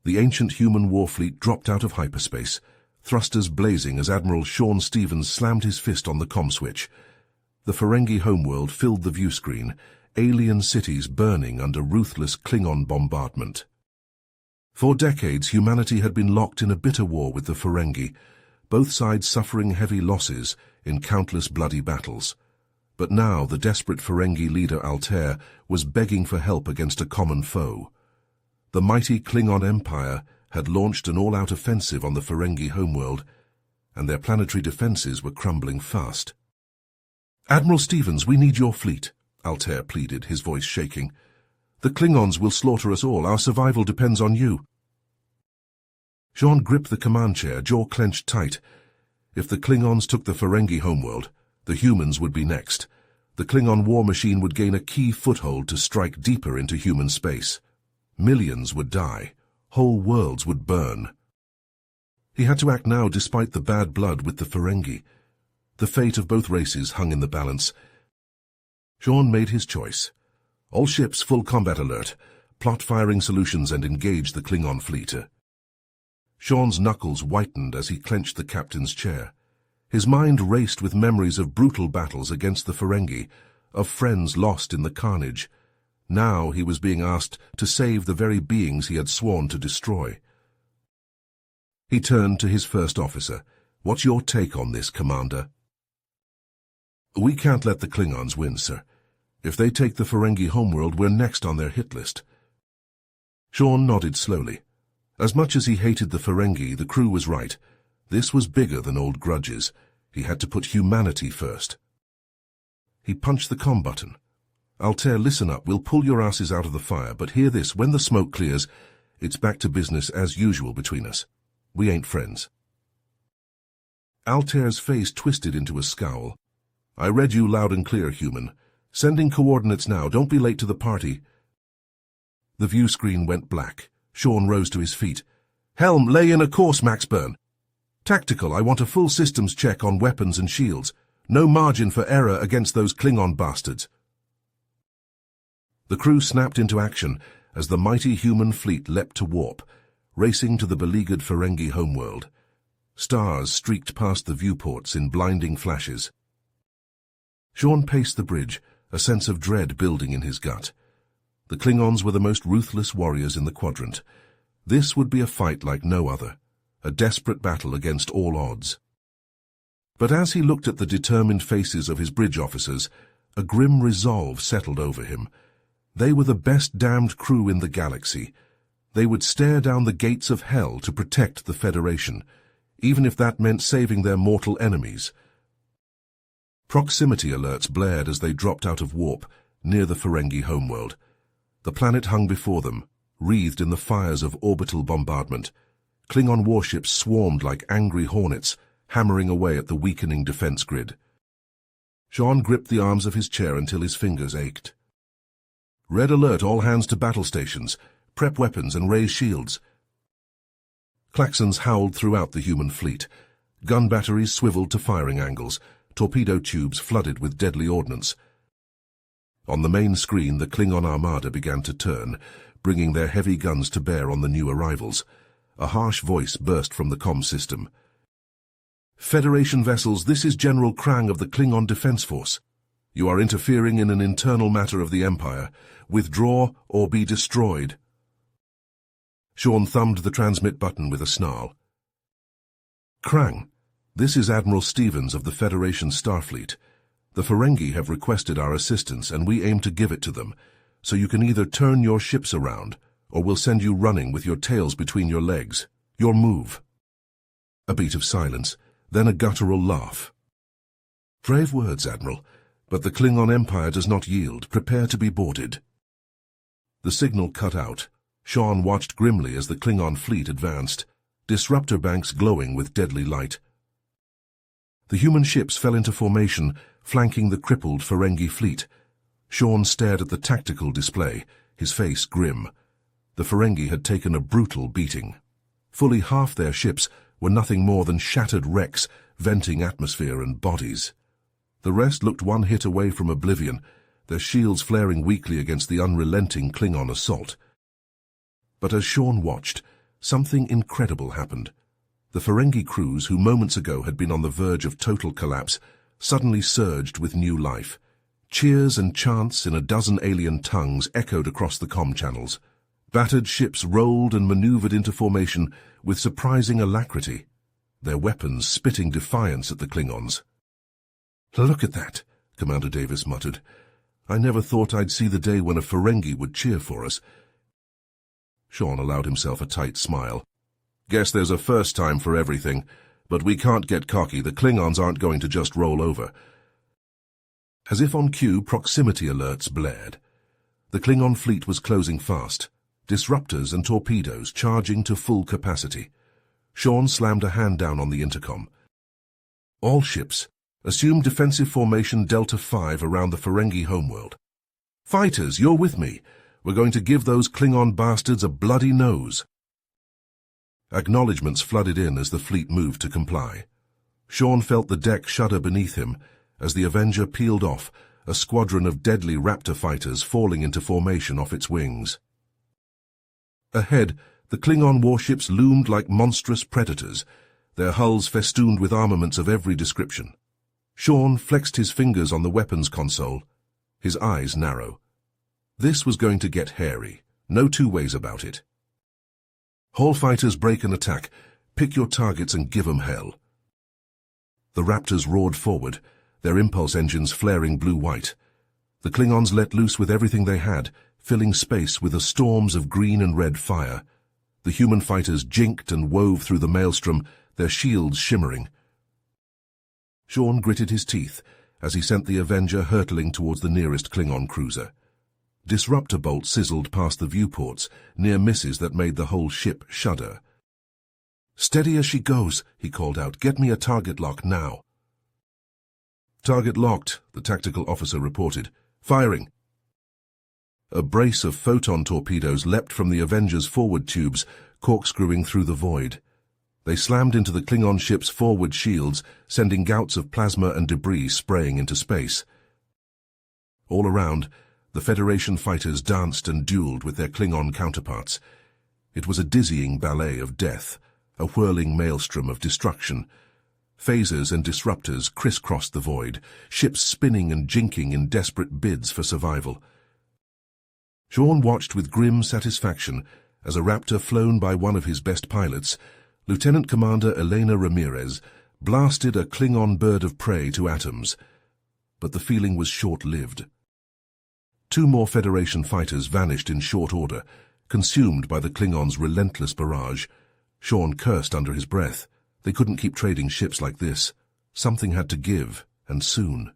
The ancient human war fleet dropped out of hyperspace, thrusters blazing as Admiral Sean Stevens slammed his fist on the comm switch. The Ferengi homeworld filled the viewscreen, alien cities burning under ruthless Klingon bombardment. For decades, humanity had been locked in a bitter war with the Ferengi, both sides suffering heavy losses in countless bloody battles. But now the desperate Ferengi leader Altair was begging for help against a common foe. The mighty Klingon Empire had launched an all-out offensive on the Ferengi homeworld, and their planetary defenses were crumbling fast. "Admiral Stevens, we need your fleet," Altair pleaded, his voice shaking. "The Klingons will slaughter us all. Our survival depends on you." Jean gripped the command chair, jaw clenched tight. If the Klingons took the Ferengi homeworld, the humans would be next. The Klingon war machine would gain a key foothold to strike deeper into human space. Millions would die. Whole worlds would burn. He had to act now despite the bad blood with the Ferengi. The fate of both races hung in the balance. Jean made his choice. All ships full combat alert. Plot firing solutions and engage the Klingon fleet. Jean's knuckles whitened as he clenched the captain's chair. His mind raced with memories of brutal battles against the Ferengi, of friends lost in the carnage. Now he was being asked to save the very beings he had sworn to destroy. He turned to his first officer. "What's your take on this, Commander?" "We can't let the Klingons win, sir. If they take the Ferengi homeworld, we're next on their hit list." Sean nodded slowly. As much as he hated the Ferengi, the crew was right. This was bigger than old grudges. He had to put humanity first. He punched the comm button. "Altair, listen up. We'll pull your asses out of the fire, but hear this. When the smoke clears, it's back to business as usual between us. We ain't friends." Altair's face twisted into a scowl. "I read you loud and clear, human. Sending coordinates now. Don't be late to the party." The view screen went black. Sean rose to his feet. "Helm, lay in a course, Max Burn. Tactical, I want a full systems check on weapons and shields. No margin for error against those Klingon bastards." The crew snapped into action as the mighty human fleet leapt to warp, racing to the beleaguered Ferengi homeworld. Stars streaked past the viewports in blinding flashes. Sean paced the bridge, a sense of dread building in his gut. The Klingons were the most ruthless warriors in the quadrant. This would be a fight like no other, a desperate battle against all odds. But as he looked at the determined faces of his bridge officers, a grim resolve settled over him. They were the best damned crew in the galaxy. They would stare down the gates of hell to protect the Federation, even if that meant saving their mortal enemies. Proximity alerts blared as they dropped out of warp, near the Ferengi homeworld. The planet hung before them, wreathed in the fires of orbital bombardment. Klingon warships swarmed like angry hornets, hammering away at the weakening defense grid. Jean gripped the arms of his chair until his fingers ached. "Red alert, all hands to battle stations. Prep weapons and raise shields." Klaxons howled throughout the human fleet. Gun batteries swiveled to firing angles, torpedo tubes flooded with deadly ordnance. On the main screen, the Klingon armada began to turn, bringing their heavy guns to bear on the new arrivals. A harsh voice burst from the comm system. "Federation vessels, this is General Krang of the Klingon Defense Force. You are interfering in an internal matter of the Empire. Withdraw or be destroyed." Sean thumbed the transmit button with a snarl. "Krang, this is Admiral Stevens of the Federation Starfleet. The Ferengi have requested our assistance, and we aim to give it to them, so you can either turn your ships around, or we'll send you running with your tails between your legs. Your move." A beat of silence, then a guttural laugh. "Brave words, Admiral, but the Klingon Empire does not yield. Prepare to be boarded." The signal cut out. Sean watched grimly as the Klingon fleet advanced, disruptor banks glowing with deadly light. The human ships fell into formation, flanking the crippled Ferengi fleet. Sean stared at the tactical display, his face grim. The Ferengi had taken a brutal beating. Fully half their ships were nothing more than shattered wrecks, venting atmosphere and bodies. The rest looked one hit away from oblivion, their shields flaring weakly against the unrelenting Klingon assault. But as Sean watched, something incredible happened. The Ferengi crews, who moments ago had been on the verge of total collapse, suddenly surged with new life. Cheers and chants in a dozen alien tongues echoed across the comm channels. Battered ships rolled and maneuvered into formation with surprising alacrity, their weapons spitting defiance at the Klingons. "Look at that," Commander Davis muttered. "I never thought I'd see the day when a Ferengi would cheer for us." Sean allowed himself a tight smile. "Guess there's a first time for everything, but we can't get cocky. The Klingons aren't going to just roll over." As if on cue, proximity alerts blared. The Klingon fleet was closing fast, disruptors and torpedoes charging to full capacity. Sean slammed a hand down on the intercom. "All ships, assume defensive formation Delta 5 around the Ferengi homeworld. Fighters, you're with me. We're going to give those Klingon bastards a bloody nose." Acknowledgements flooded in as the fleet moved to comply. Sean felt the deck shudder beneath him as the Avenger peeled off, a squadron of deadly Raptor fighters falling into formation off its wings. Ahead, the Klingon warships loomed like monstrous predators, their hulls festooned with armaments of every description. Sean flexed his fingers on the weapons console, his eyes narrow. This was going to get hairy, no two ways about it. "All fighters break and attack. Pick your targets and give 'em hell." The Raptors roared forward, their impulse engines flaring blue-white. The Klingons let loose with everything they had, filling space with storms of green and red fire. The human fighters jinked and wove through the maelstrom, their shields shimmering. Sean gritted his teeth as he sent the Avenger hurtling towards the nearest Klingon cruiser. Disruptor bolts sizzled past the viewports, near misses that made the whole ship shudder. "Steady as she goes," he called out. "Get me a target lock now." "Target locked," the tactical officer reported. "Firing." A brace of photon torpedoes leapt from the Avenger's forward tubes, corkscrewing through the void. They slammed into the Klingon ship's forward shields, sending gouts of plasma and debris spraying into space. All around, the Federation fighters danced and dueled with their Klingon counterparts. It was a dizzying ballet of death, a whirling maelstrom of destruction. Phasers and disruptors crisscrossed the void, ships spinning and jinking in desperate bids for survival. Sean watched with grim satisfaction as a Raptor flown by one of his best pilots, Lieutenant Commander Elena Ramirez, blasted a Klingon bird of prey to atoms. But the feeling was short-lived. 2 more Federation fighters vanished in short order, consumed by the Klingons' relentless barrage. Sean cursed under his breath. They couldn't keep trading ships like this. Something had to give, and soon.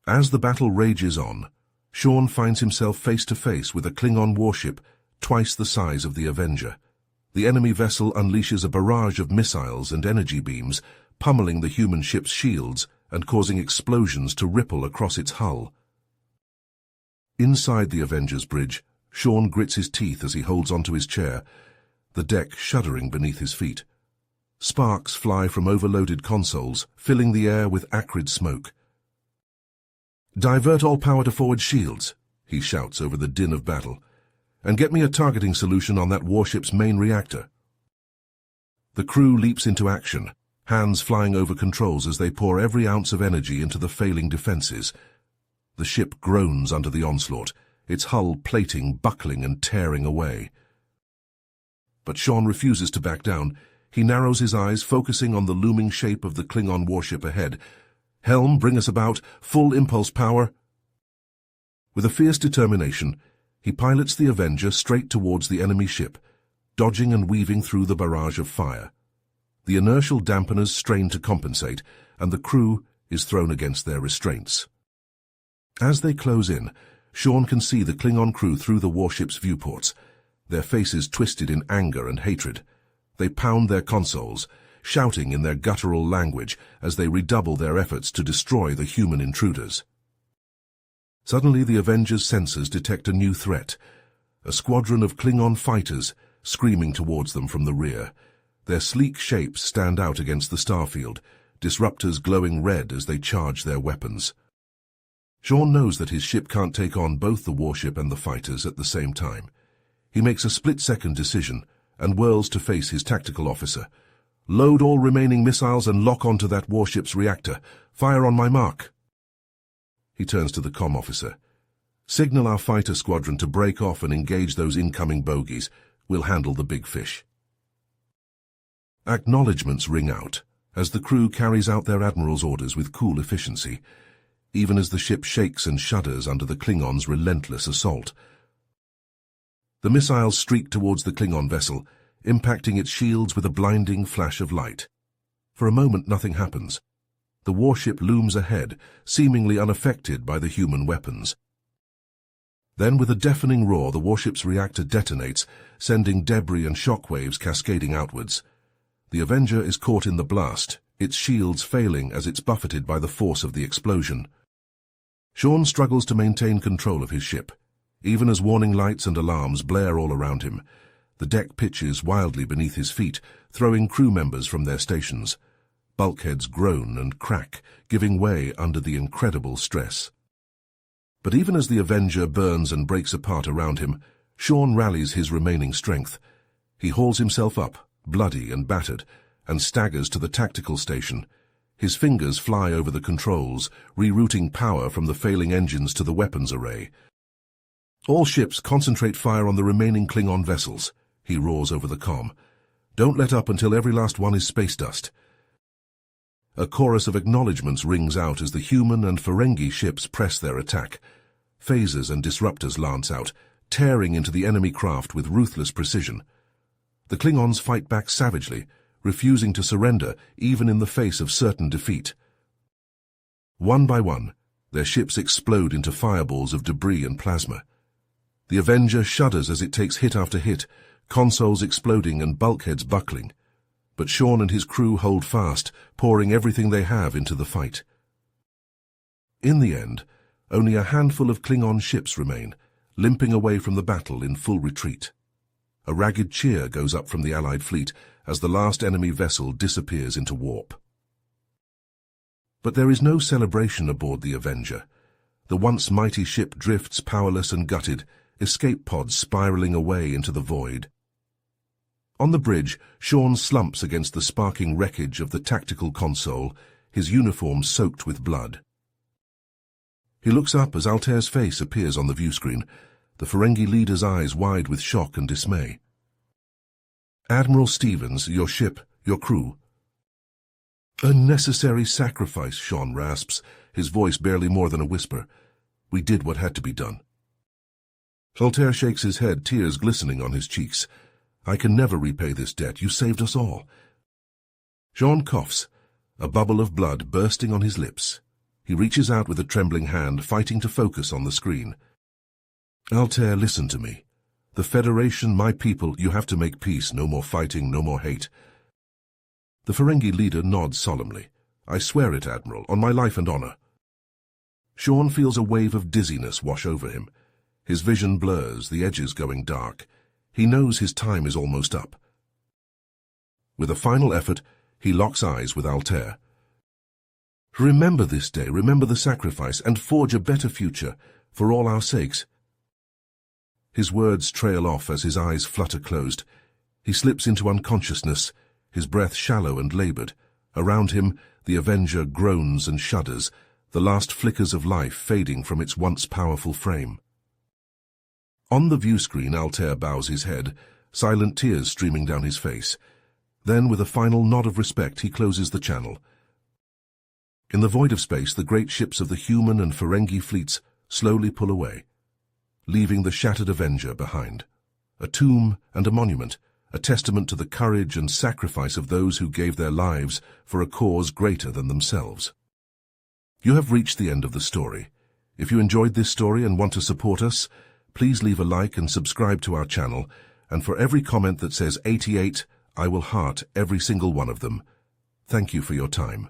As the battle rages on, Sean finds himself face-to-face with a Klingon warship twice the size of the Avenger. The enemy vessel unleashes a barrage of missiles and energy beams, pummeling the human ship's shields and causing explosions to ripple across its hull. Inside the Avenger's bridge, Sean grits his teeth as he holds onto his chair, the deck shuddering beneath his feet. Sparks fly from overloaded consoles, filling the air with acrid smoke. "Divert all power to forward shields," he shouts over the din of battle, "and get me a targeting solution on that warship's main reactor." The crew leaps into action, hands flying over controls as they pour every ounce of energy into the failing defenses. The ship groans under the onslaught, its hull plating, buckling and tearing away. But Sean refuses to back down. He narrows his eyes, focusing on the looming shape of the Klingon warship ahead. "Helm, bring us about. Full impulse power." With a fierce determination, he pilots the Avenger straight towards the enemy ship, dodging and weaving through the barrage of fire. The inertial dampeners strain to compensate, and the crew is thrown against their restraints. As they close in, Sean can see the Klingon crew through the warship's viewports, their faces twisted in anger and hatred. They pound their consoles, shouting in their guttural language as they redouble their efforts to destroy the human intruders. Suddenly the Avenger's sensors detect a new threat, a squadron of Klingon fighters screaming towards them from the rear. Their sleek shapes stand out against the starfield, disruptors glowing red as they charge their weapons. Sean knows that his ship can't take on both the warship and the fighters at the same time. He makes a split-second decision and whirls to face his tactical officer. "Load all remaining missiles and lock onto that warship's reactor. Fire on my mark." He turns to the comm officer. "Signal our fighter squadron to break off and engage those incoming bogies. We'll handle the big fish." Acknowledgements ring out as the crew carries out their admiral's orders with cool efficiency, even as the ship shakes and shudders under the Klingons' relentless assault. The missiles streak towards the Klingon vessel, impacting its shields with a blinding flash of light. For a moment, nothing happens. The warship looms ahead, seemingly unaffected by the human weapons. Then, with a deafening roar, the warship's reactor detonates, sending debris and shockwaves cascading outwards. The Avenger is caught in the blast, its shields failing as it's buffeted by the force of the explosion. Sean struggles to maintain control of his ship. Even as warning lights and alarms blare all around him, the deck pitches wildly beneath his feet, throwing crew members from their stations. Bulkheads groan and crack, giving way under the incredible stress. But even as the Avenger burns and breaks apart around him, Sean rallies his remaining strength. He hauls himself up, bloody and battered, and staggers to the tactical station. His fingers fly over the controls, rerouting power from the failing engines to the weapons array. "All ships concentrate fire on the remaining Klingon vessels," he roars over the comm. "Don't let up until every last one is space dust." A chorus of acknowledgements rings out as the human and Ferengi ships press their attack. Phasers and disruptors lance out, tearing into the enemy craft with ruthless precision. The Klingons fight back savagely, refusing to surrender even in the face of certain defeat. One by one, their ships explode into fireballs of debris and plasma. The Avenger shudders as it takes hit after hit, consoles exploding and bulkheads buckling. But Sean and his crew hold fast, pouring everything they have into the fight. In the end, only a handful of Klingon ships remain, limping away from the battle in full retreat. A ragged cheer goes up from the Allied fleet as the last enemy vessel disappears into warp. But there is no celebration aboard the Avenger. The once mighty ship drifts powerless and gutted, escape pods spiraling away into the void. On the bridge, Sean slumps against the sparking wreckage of the tactical console, his uniform soaked with blood. He looks up as Altair's face appears on the viewscreen, the Ferengi leader's eyes wide with shock and dismay. "Admiral Stevens, your ship, your crew." "A necessary sacrifice," Sean rasps, his voice barely more than a whisper. "We did what had to be done." Altair shakes his head, tears glistening on his cheeks. "I can never repay this debt. You saved us all." Sean coughs, a bubble of blood bursting on his lips. He reaches out with a trembling hand, fighting to focus on the screen. "Altair, listen to me. The Federation, my people, you have to make peace. No more fighting, no more hate." The Ferengi leader nods solemnly. "I swear it, Admiral, on my life and honor." Sean feels a wave of dizziness wash over him. His vision blurs, the edges going dark. He knows his time is almost up. With a final effort, he locks eyes with Altair. "Remember this day, remember the sacrifice, and forge a better future, for all our sakes." His words trail off as his eyes flutter closed. He slips into unconsciousness, his breath shallow and labored. Around him, the Avenger groans and shudders, the last flickers of life fading from its once powerful frame. On the viewscreen, Altair bows his head, silent tears streaming down his face. Then, with a final nod of respect, he closes the channel. In the void of space, the great ships of the human and Ferengi fleets slowly pull away, leaving the shattered Avenger behind. A tomb and a monument, a testament to the courage and sacrifice of those who gave their lives for a cause greater than themselves. You have reached the end of the story. If you enjoyed this story and want to support us, please leave a like and subscribe to our channel, and for every comment that says 88, I will heart every single one of them. Thank you for your time.